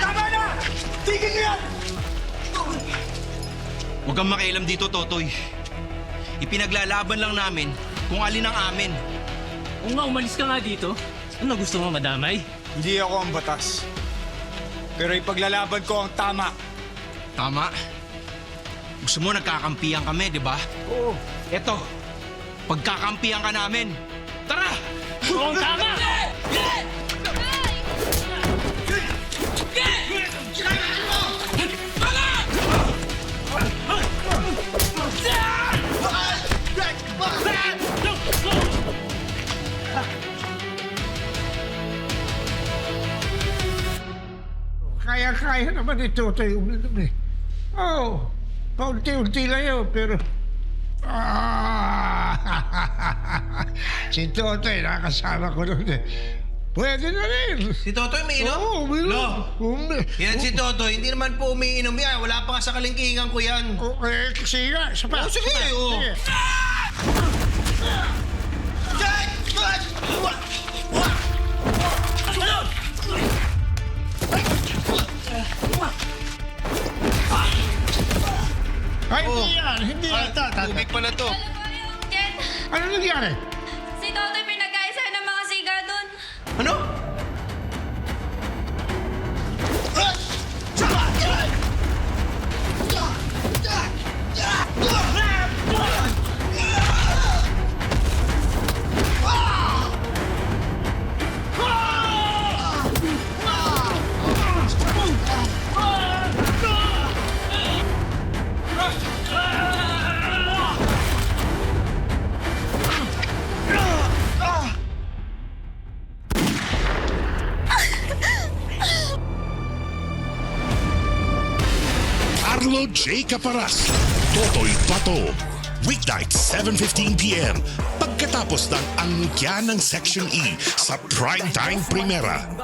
Tama na! Tigil mo yan! Huwag kang makialam dito, Totoy. Ipinaglalaban lang namin kung alin ang amin. Kung nga umalis ka nga dito, ano gusto mo madamay? Hindi ako ang batas. Pero ipaglalaban ko ang tama. Tama. Gusto mo nagkakampihan kami, di ba? Oo. Eto, pagkakampihan ka namin. Tara! Oo, tama! Kaya naman ito tayo uminom eh. Oo, paunti-unti lang yun, pero... si Totoy, nakasama ko nun eh. Pwede na rin. Si Totoy umiinom? Oo, uminom. Yan si Totoy, hindi naman po umiinom yan. Wala pa nga sa kalingkingan ko yan. Okay, kasi nga, isa pa. Oh, sige, oh. Ay, hindi yan. Tubig pala to. Jen, Ano nangyari? si Totoy pinagkaisa ng mga siga dun. Ano? Arlo J. Caparas, Totoy Pato. Weeknight, 7:15 p.m. Pagkatapos ng angkya ng Section E sa Primetime Primera.